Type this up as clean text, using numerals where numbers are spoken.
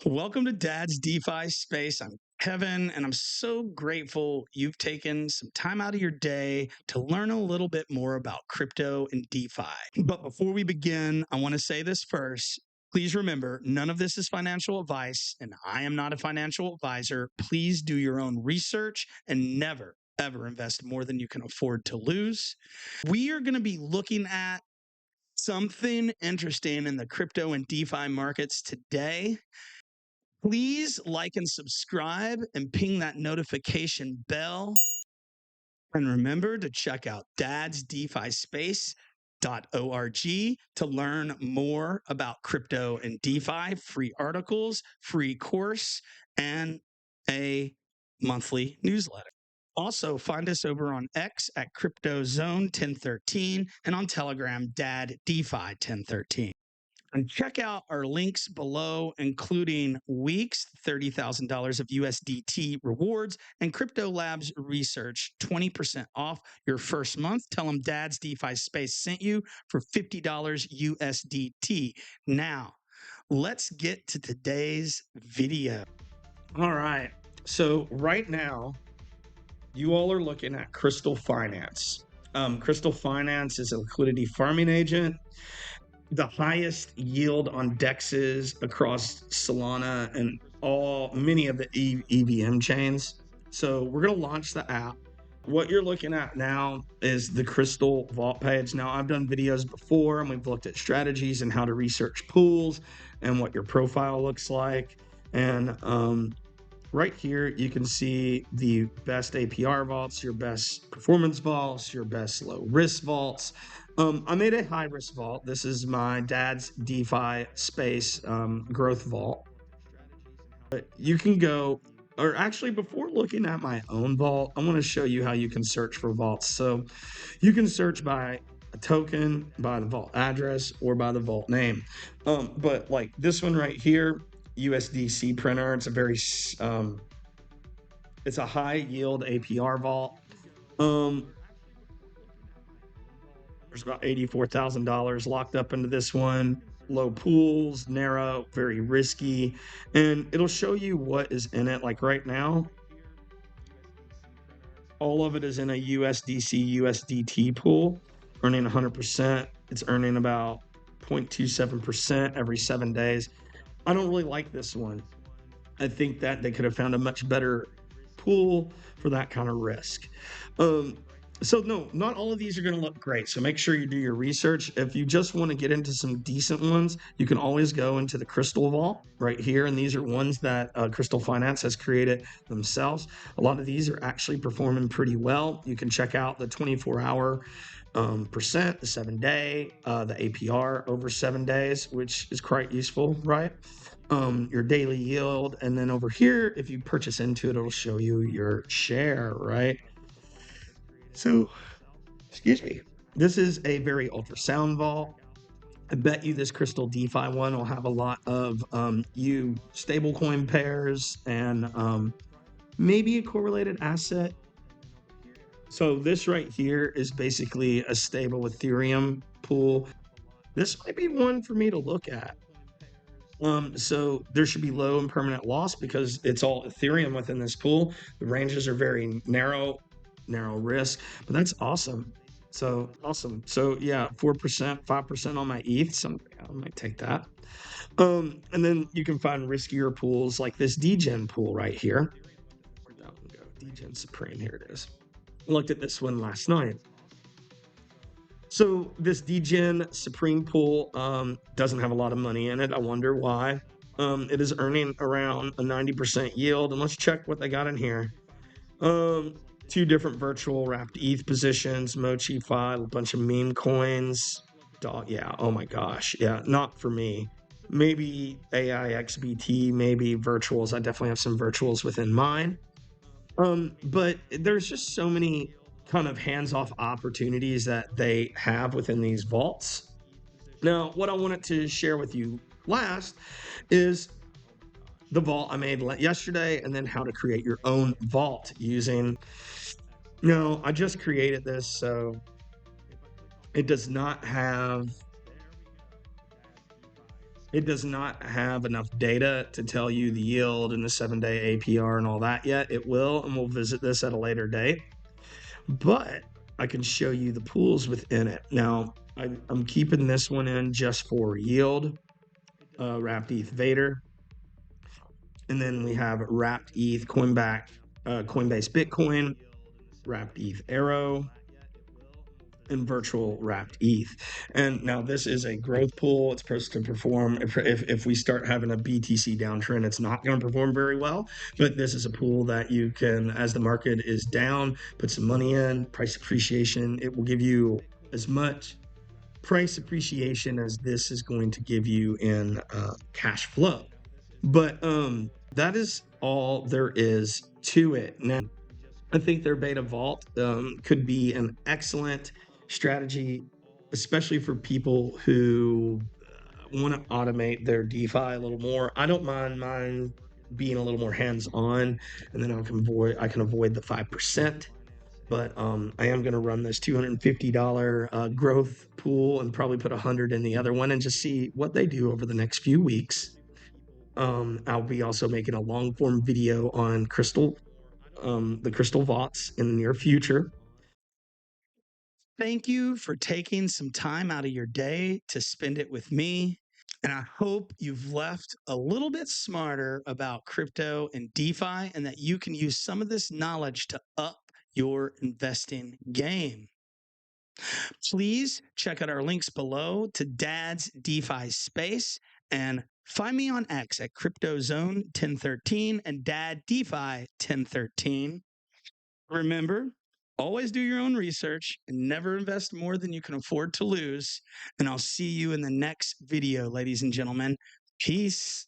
Welcome to Dad's DeFi Space. I'm Kevin, and I'm so grateful you've taken some time out of your day to learn a little bit more about crypto and DeFi. But before we begin, I want to say this first. Please remember, none of this is financial advice, and I am not a financial advisor. Please do your own research and never, ever invest more than you can afford to lose. We are going to be looking at something interesting in the crypto and DeFi markets today. Please like and subscribe and ping that notification bell. And remember to check out dadsdefispace.org to learn more about crypto and DeFi, free articles, free course, and a monthly newsletter. Also, find us over on X at CryptoZone1013 and on Telegram, Dad DeFi 1013. And check out our links below, including Weeks, $30,000 of USDT rewards, and Crypto Labs research, 20% off your first month. Tell them Dad's DeFi Space sent you for $50 USDT. Now, let's get to today's video. All right. So right now, you all are looking at Krystal Finance. Krystal Finance is a liquidity farming agent. The highest yield on DEXs across Solana and many of the EVM chains. So we're going to launch the app. What you're looking at now is the Krystal Vault page. Now, I've done videos before, and we've looked at strategies and how to research pools and what your profile looks like. And right here, you can see the best APR vaults, your best performance vaults, your best low risk vaults. I made a high risk vault. This is my Dad's DeFi Space growth vault. But you can go, or actually before looking at my own vault, I want to show you how you can search for vaults. So you can search by a token, by the vault address, or by the vault name. But like this one right here, USDC printer, it's a very it's a high yield APR vault. There's about $84,000 locked up into this one. Low pools, narrow, very risky, and it'll show you what is in it. Like right now, all of it is in a USDC USDT pool, earning 100%. It's earning about 0.27% every 7 days. I don't really like this one. I think that they could have found a much better pool for that kind of risk. So no, not all of these are going to look great. So make sure you do your research. If you just want to get into some decent ones, you can always go into the Krystal Vault right here. And these are ones that Krystal Finance has created themselves. A lot of these are actually performing pretty well. You can check out the 24-hour percent, the 7-day, the APR over 7 days, which is quite useful, right? Your daily yield. And then over here, if you purchase into it, it'll show you your share, right? So, excuse me, this is a very ultrasound vault. I bet you this Krystal DeFi one will have a lot of stablecoin pairs and maybe a correlated asset. So this right here is basically a stable ETHERUEM pool. This might be one for me to look at. So there should be low impermanent loss because it's all ETHERUEM within this pool. The ranges are very narrow risk, but that's awesome. So awesome. So yeah, 4%, 5% on my ETH. So I might take that. And then you can find riskier pools like this Degen pool right here. Where'd that one go? Degen Supreme. Here it is. I looked at this one last night. So this Degen Supreme pool doesn't have a lot of money in it. I wonder why. It is earning around a 90% yield. And let's check what they got in here. 2 different virtual wrapped ETH positions, Mochi file, a bunch of meme coins. Yeah, oh my gosh. Yeah, not for me. Maybe AIXBT, maybe virtuals. I definitely have some virtuals within mine. But there's just so many kind of hands-off opportunities that they have within these vaults. Now, what I wanted to share with you last is the vault I made yesterday, and then how to create your own vault using No, I just created this, so it does not have enough data to tell you the yield and the 7-day APR and all that yet. It will, and we'll visit this at a later date. But I can show you the pools within it. Now, I'm keeping this one in just for yield, wrapped ETH Vader. And then we have wrapped ETH Coinbase Bitcoin, wrapped ETH Arrow, and virtual wrapped ETH. And now this is a growth pool. It's supposed to perform if we start having a BTC downtrend, it's not going to perform very well. But this is a pool that you can, as the market is down, put some money in. Price appreciation, it will give you as much price appreciation as this is going to give you in cash flow. But that is all there is to it. Now, I think their beta vault could be an excellent strategy, especially for people who want to automate their DeFi a little more. I don't mind mine being a little more hands-on, and then I can avoid the 5%. But I am going to run this $250 growth pool and probably put 100 in the other one and just see what they do over the next few weeks. I'll be also making a long form video on the Krystal Vaults in the near future. Thank you for taking some time out of your day to spend it with me. And I hope you've left a little bit smarter about crypto and DeFi and that you can use some of this knowledge to up your investing game. Please check out our links below to Dad's DeFi Space and find me on X at CryptoZone1013 and Dad DeFi 1013. Remember, always do your own research and never invest more than you can afford to lose. And I'll see you in the next video, ladies and gentlemen. Peace.